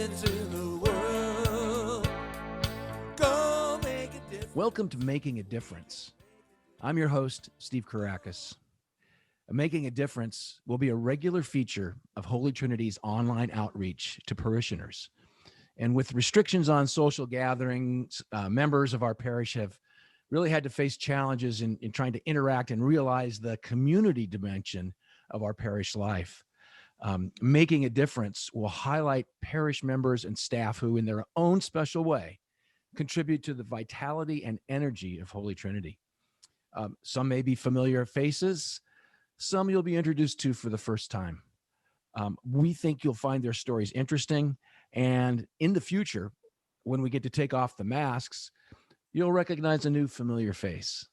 difference in the world. Go make a difference. Welcome to Making a Difference. I'm your host, Steve Karakas. Making a Difference will be a regular feature of Holy Trinity's online outreach to parishioners. And with restrictions on social gatherings, members of our parish have really had to face challenges in trying to interact and realize the community dimension of our parish life. Making a Difference will highlight parish members and staff who, in their own special way, contribute to the vitality and energy of Holy Trinity. Some may be familiar faces, some you'll be introduced to for the first time. We think you'll find their stories interesting, and in the future, when we get to take off the masks, you'll recognize a new familiar face.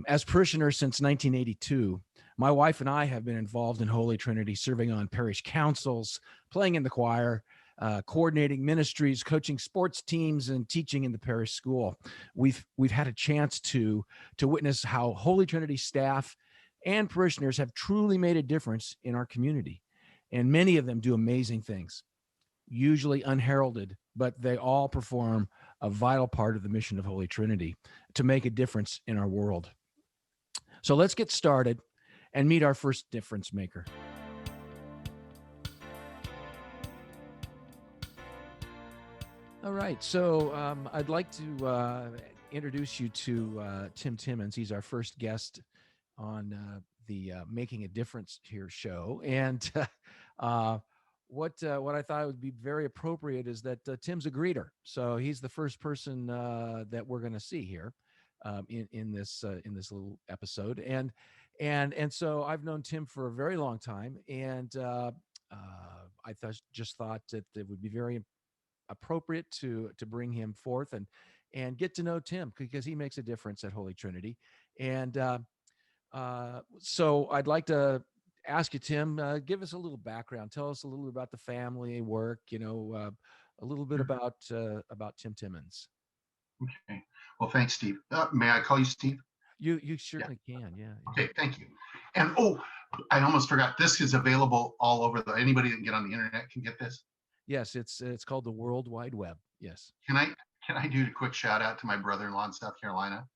As parishioners since 1982, my wife and I have been involved in Holy Trinity, serving on parish councils, playing in the choir, coordinating ministries, coaching sports teams, and teaching in the parish school. We've had a chance to witness how Holy Trinity staff and parishioners have truly made a difference in our community. And many of them do amazing things, usually unheralded, but they all perform a vital part of the mission of Holy Trinity to make a difference in our world. So let's get started and meet our first difference maker. All right, so I'd like to introduce you to Tim Timmins. He's our first guest on the Making a Difference Here show. And what I thought would be very appropriate is that Tim's a greeter. So he's the first person that we're going to see here in this little episode. And so I've known Tim for a very long time, and I just thought that it would be very appropriate to bring him forth and get to know Tim, because he makes a difference at Holy Trinity. And so I'd like to ask you, Tim, give us a little background. Tell us a little about the family, work, a little bit about Tim Timmins. Okay. Well, thanks, Steve. May I call you Steve? You certainly can. Yeah. Okay. Thank you. And I almost forgot. This is available all over. Anybody that can get on the internet can get this. Yes, it's called the World Wide Web. Yes. Can I do a quick shout out to my brother-in-law in South Carolina?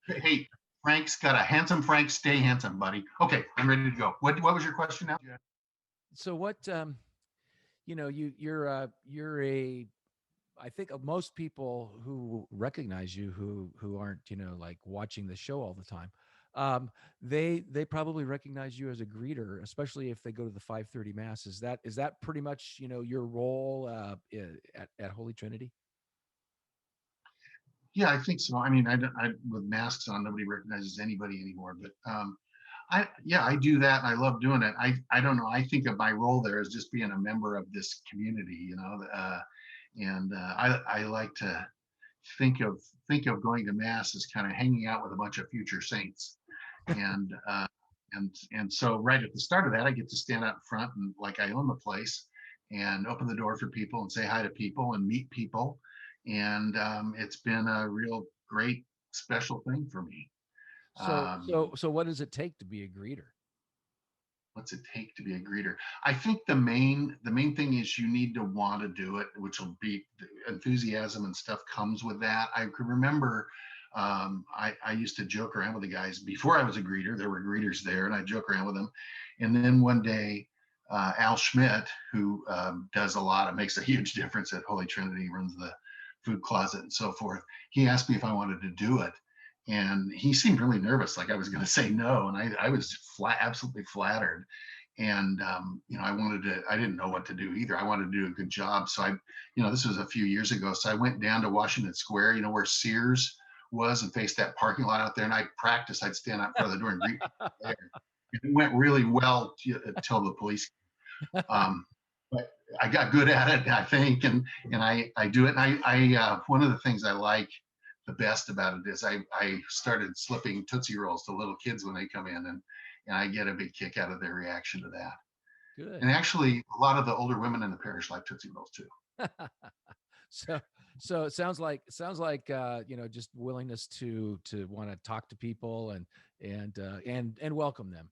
Hey, Frank's got a handsome Frank. Stay handsome, buddy. Okay, I'm ready to go. What was your question now? So what you're a, I think of most people who recognize you who aren't like watching the show all the time, they probably recognize you as a greeter, especially if they go to the 5:30 mass. Is that pretty much your role at Holy Trinity? Yeah, I think so. I mean, I with masks on, nobody recognizes anybody anymore. But I do that. And I love doing it. I don't know. I think of my role there as just being a member of this community, and I like to think of going to mass as kind of hanging out with a bunch of future saints, and so right at the start of that, I get to stand out in front and like I own the place, and open the door for people and say hi to people and meet people. And it's been a real great special thing for me. So what does it take to be a greeter? What's it take to be a greeter? I think the main thing is you need to want to do it, which will be enthusiasm and stuff comes with that. I can remember I used to joke around with the guys before I was a greeter. There were greeters there, and I joke around with them. And then one day, Al Schmidt, who makes a huge difference at Holy Trinity, runs the food closet and so forth. He asked me if I wanted to do it, and he seemed really nervous, like I was going to say no, and I was absolutely flattered. And I didn't know what to do either. I wanted to do a good job, so this was a few years ago. So I went down to Washington Square, where Sears was, and faced that parking lot out there. And I practiced. I'd stand out front of the door and greet people there. It went really well until the police came. But I got good at it, I think, and I do it. And I one of the things I like the best about it is I started slipping Tootsie Rolls to little kids when they come in, and I get a big kick out of their reaction to that. Good. And actually, a lot of the older women in the parish like Tootsie Rolls too. So it sounds like just willingness to want to talk to people and welcome them.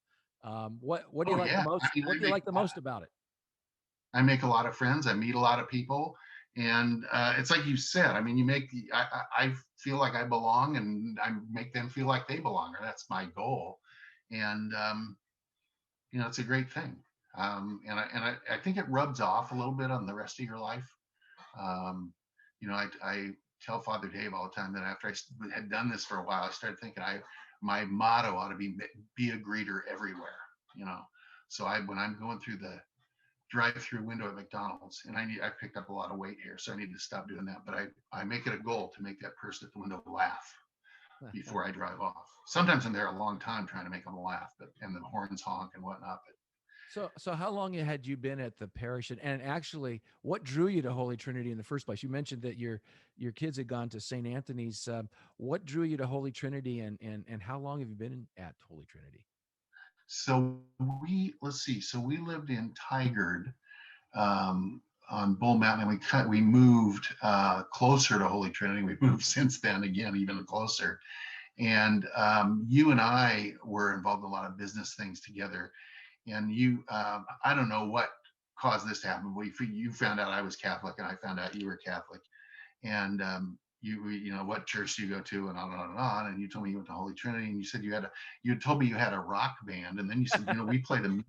What do you like the most? What do you like the most about it? I make a lot of friends. I meet a lot of people, and it's like you said. I mean, I feel like I belong, and I make them feel like they belong. Or that's my goal, and it's a great thing. I think it rubs off a little bit on the rest of your life. Um, I tell Father Dave all the time that after I had done this for a while, I started thinking my motto ought to be a greeter everywhere. You know, so when I'm going through the drive-through window at McDonald's, and I picked up a lot of weight here, so I need to stop doing that. But I make it a goal to make that person at the window laugh before I drive off. Sometimes I'm there a long time trying to make them laugh, and the horns honk and whatnot. But So how long had you been at the parish, and actually, what drew you to Holy Trinity in the first place? You mentioned that your kids had gone to St. Anthony's. What drew you to Holy Trinity, and how long have you been at Holy Trinity? so let's see. So we lived in Tigard, on Bull Mountain, and we moved closer to Holy Trinity. We moved since then again, even closer. And you and I were involved in a lot of business things together. And I don't know what caused this to happen, but you found out I was Catholic, and I found out you were Catholic. And what church do you go to, and on and on and on. And you told me you went to Holy Trinity, and you said you had told me you had a rock band, and then you said, we play the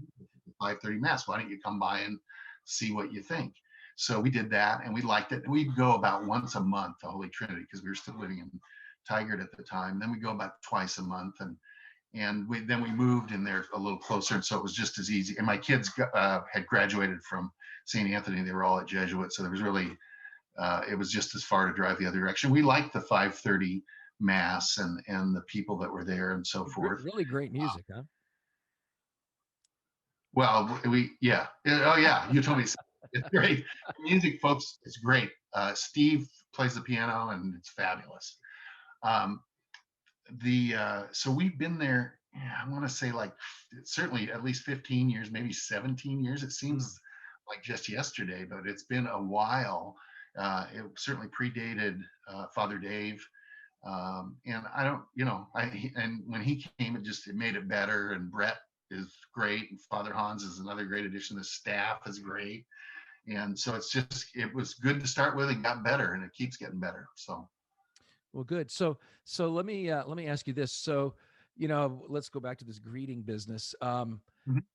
5:30 mass. Why don't you come by and see what you think? So we did that, and we liked it. We'd go about once a month to Holy Trinity because we were still living in Tigard at the time. Then we go about twice a month, and then we moved in there a little closer, and so it was just as easy. And my kids had graduated from St. Anthony; they were all at Jesuit, so there was really it was just as far to drive the other direction. We liked the 5:30 mass and the people that were there and so forth. Really great music, huh? Well, oh yeah, you told me it's great. Music, folks, is great. Steve plays the piano, and it's fabulous. Um, so we've been there, I want to say, like, certainly at least 15 years, maybe 17 years. It seems like just yesterday, but it's been a while. It certainly predated Father Dave. And I don't, and when he came, it made it better. And Brett is great, and Father Hans is another great addition. The staff is great, and so it was good to start with, and got better, and it keeps getting better. So, well, good. So let me ask you this. So, let's go back to this greeting business. Mhm.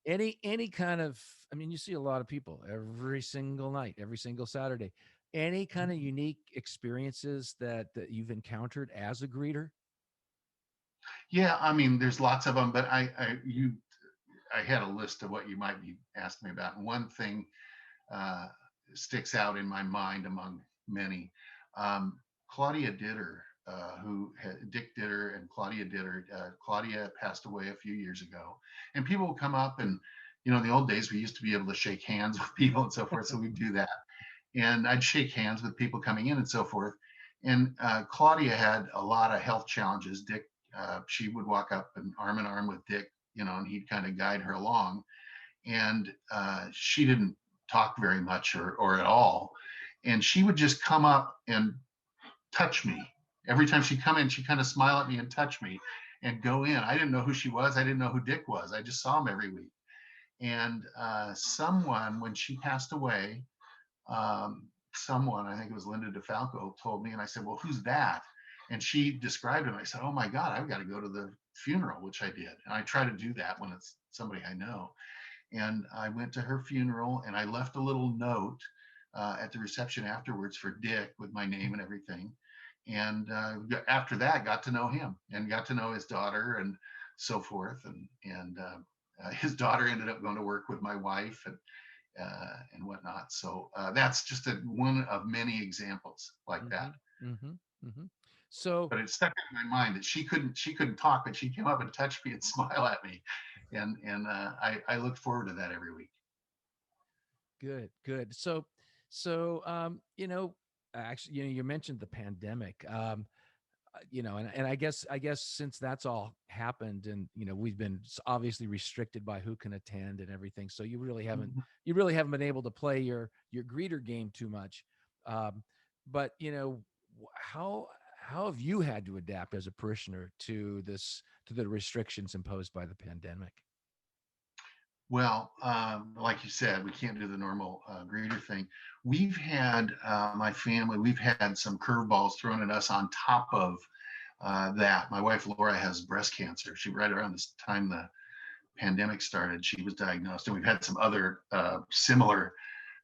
Any kind of, I mean, you see a lot of people every single night, every single Saturday. Any kind of unique experiences that you've encountered as a greeter? Yeah, I mean, there's lots of them, but I had a list of what you might be asking me about. And one thing uh, sticks out in my mind among many. Claudia Ditter, Dick Ditter and Claudia Ditter. Claudia passed away a few years ago, and people will come up, and in the old days we used to be able to shake hands with people and so forth, so we do that. And I'd shake hands with people coming in and so forth. And Claudia had a lot of health challenges. Dick, she would walk up and in arm with Dick, and he'd kind of guide her along. And she didn't talk very much or at all. And she would just come up and touch me. Every time she'd come in, she'd kind of smile at me and touch me and go in. I didn't know who she was. I didn't know who Dick was. I just saw him every week. And someone, when she passed away, someone, I think it was Linda DeFalco, told me, and I said, well, who's that? And she described him. I said, oh my God, I've got to go to the funeral, which I did. And I try to do that when it's somebody I know. And I went to her funeral, and I left a little note at the reception afterwards for Dick with my name and everything. And after that, got to know him and got to know his daughter and so forth. And his daughter ended up going to work with my wife, and whatnot. So that's just one of many examples like that. Mm-hmm. Mm-hmm. So, But it stuck in my mind that she couldn't talk, but she came up and touched me and smiled at me, and I look forward to that every week. good. Actually, you mentioned the pandemic. And I guess since that's all happened, and we've been obviously restricted by who can attend and everything, so Mhm. you really haven't been able to play your greeter game too much. But how have you had to adapt as a parishioner to the restrictions imposed by the pandemic? Well, like you said, we can't do the normal greeter thing. We've had my family, we've had some curveballs thrown at us on top of that. My wife Laura has breast cancer. She right around this time the pandemic started, she was diagnosed, and we've had some other similar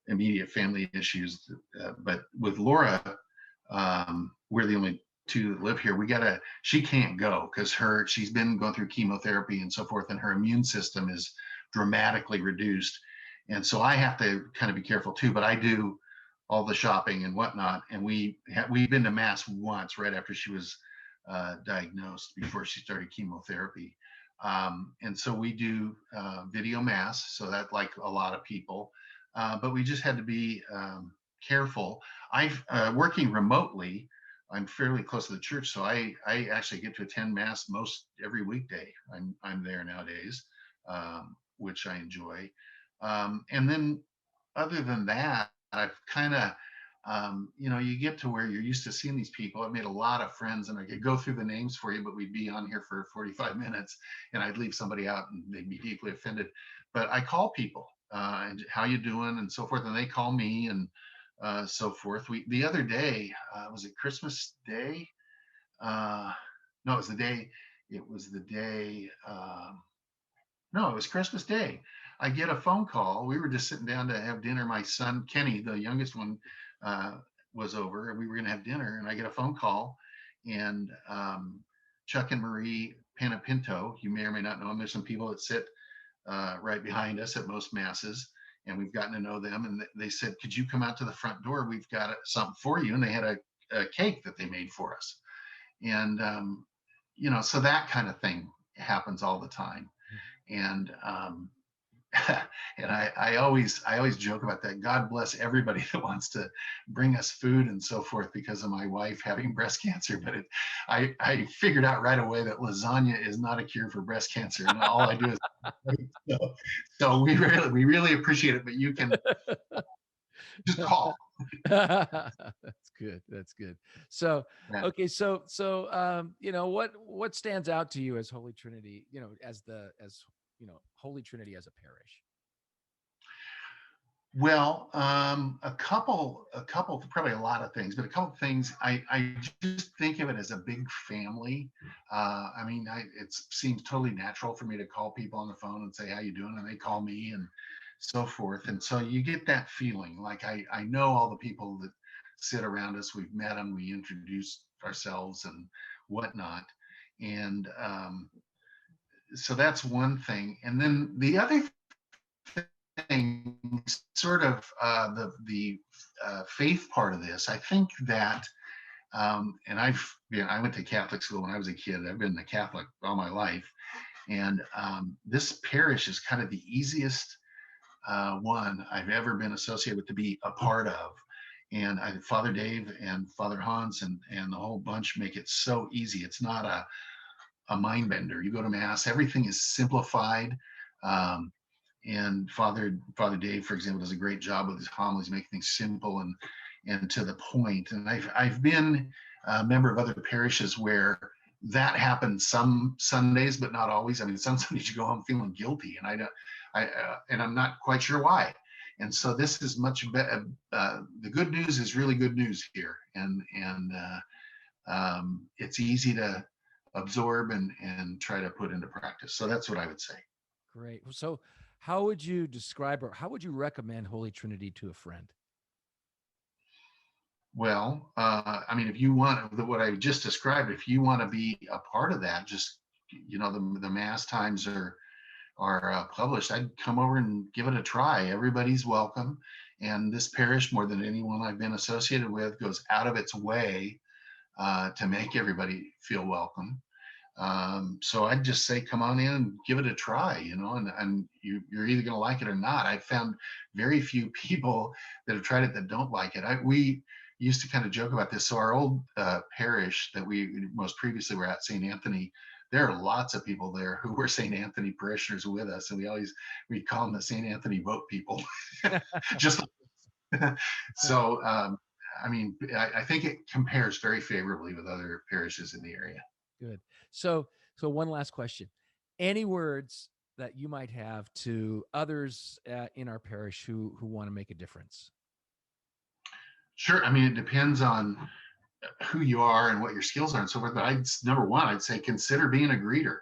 immediate family issues. But with Laura, we're the only two that live here. She can't go because she's been going through chemotherapy and so forth, and her immune system is dramatically reduced. And so I have to kind of be careful too, but I do all the shopping and whatnot. And we've been to mass once right after she was diagnosed before she started chemotherapy. And so we do video mass, so that like a lot of people, but we just had to be careful. I've working remotely. I'm fairly close to the church, so I actually get to attend mass most every weekday. I'm there nowadays, which I enjoy. And then other than that, I've kind of you get to where you're used to seeing these people. I've made a lot of friends, and I could go through the names for you, but we'd be on here for 45 minutes, and I'd leave somebody out, and they'd be deeply offended. But I call people, and how you doing, and so forth, and they call me, and so forth. The other day, was it Christmas Day? No, it was the day. It was the day. No, it was Christmas Day. I get a phone call. We were just sitting down to have dinner. My son Kenny, the youngest one, uh, was over, and we were going to have dinner. And I get a phone call, and Chuck and Marie Panapinto. You may or may not know them. There's some people that sit right behind us at most masses, and we've gotten to know them. And they said, "Could you come out to the front door? We've got something for you." And they had a cake that they made for us, and so that kind of thing happens all the time. And and I always joke about that. God bless everybody that wants to bring us food and so forth because of my wife having breast cancer. But I figured out right away that lasagna is not a cure for breast cancer, and all I do is so we really appreciate it. But you can just call. That's good. That's good. So, Yeah. okay. What stands out to you as Holy Trinity, as Holy Trinity as a parish? Well, a couple, probably a lot of things, but a couple of things. I just think of it as a big family. I mean, it seems totally natural for me to call people on the phone and say, "How you doing?" And they call me and so forth. And so you get that feeling like I know all the people that sit around us. We've met them. We introduce ourselves and whatnot. And so that's one thing. And then the other thing, sort of the faith part of this, I think that, and I went to Catholic school when I was a kid. I've been a Catholic all my life, and this parish is kind of the easiest one I've ever been associated with to be a part of. And Father Dave and Father Hans and the whole bunch make it so easy. It's not a mind bender. You go to mass, everything is simplified. And Father Dave, for example, does a great job with his homilies, making things simple and to the point. And I've been a member of other parishes where that happens some Sundays, but not always. I mean, some Sundays you go home feeling guilty, and and I'm not quite sure why. And so this is much better. The good news is really good news here, and it's easy to absorb and try to put into practice. So that's what I would say. Great. So, how would you describe or how would you recommend Holy Trinity to a friend? Well, I mean, if you want what I just described, if you want to be a part of that, just the mass times are published. I'd come over and give it a try. Everybody's welcome, and this parish, more than anyone I've been associated with, goes out of its way to make everybody feel welcome. So I'd just say, come on in and give it a try, and you're either going to like it or not. I've found very few people that have tried it that don't like it. We used to kind of joke about this. So our old parish that we most previously were at, St. Anthony, there are lots of people there who were St. Anthony parishioners with us, and we call them the St. Anthony boat people. Just so, I mean, I think it compares very favorably with other parishes in the area. Good. So one last question. Any words that you might have to others in our parish who want to make a difference? Sure. I mean, it depends on who you are and what your skills are and so forth. But number one, I'd say consider being a greeter,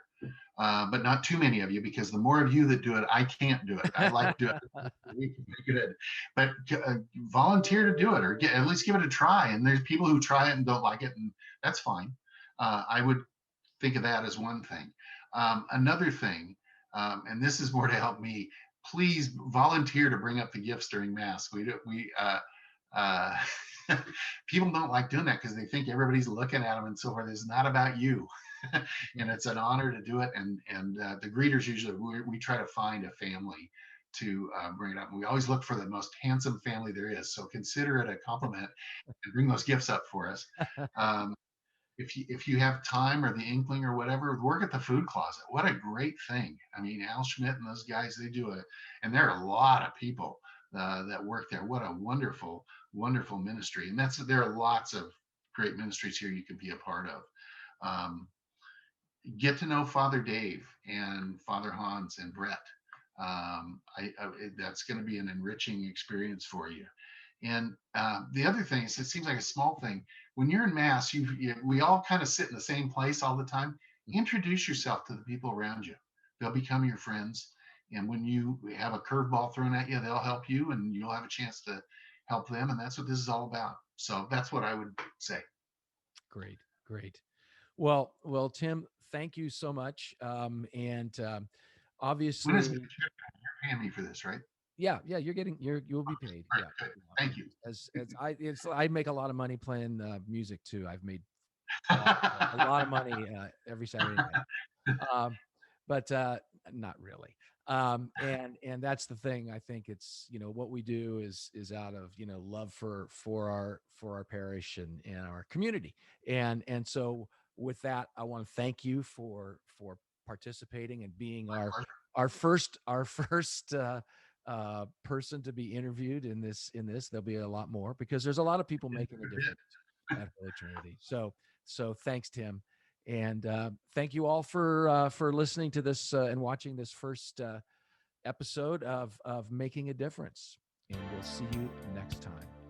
but not too many of you, because the more of you that do it, I can't do it. I like to do it. We can make it, but volunteer to do it, or at least give it a try. And there's people who try it and don't like it, and that's fine. I would think of that as one thing. Another thing, and this is more to help me, please volunteer to bring up the gifts during Mass. Uh, People don't like doing that because they think everybody's looking at them and so forth. It's not about you. And it's an honor to do it. And the greeters usually, we try to find a family to bring it up. And we always look for the most handsome family there is. So consider it a compliment and bring those gifts up for us. Um, if you have time or the inkling or whatever, work at the food closet. What a great thing. I mean, Al Schmidt and those guys, they do it. And there are a lot of people that work there. What a wonderful ministry. And there are lots of great ministries here you can be a part of. Get to know Father Dave and Father Hans and Brett. That's going to be an enriching experience for you. And the other thing is, it seems like a small thing. When you're in Mass, we all kind of sit in the same place all the time. Introduce yourself to the people around you. They'll become your friends. And when you have a curveball thrown at you, they'll help you, and you'll have a chance to help them. And that's what this is all about. So that's what I would say. Great. Well, Tim, thank you so much. And obviously, When is it? You're paying me for this, right? Yeah, you'll be paid. Right, Yeah, good. Thank you. As I make a lot of money playing music too. I've made a lot of money every Saturday night, but not really. And that's the thing. I think it's, what we do is out of love for our parish and our community. And so with that, I want to thank you for participating and being our first person to be interviewed in this. There'll be a lot more, because there's a lot of people making a difference at Holy Trinity. So thanks, Tim. And thank you all for listening to this and watching this first episode of Making a Difference. And we'll see you next time.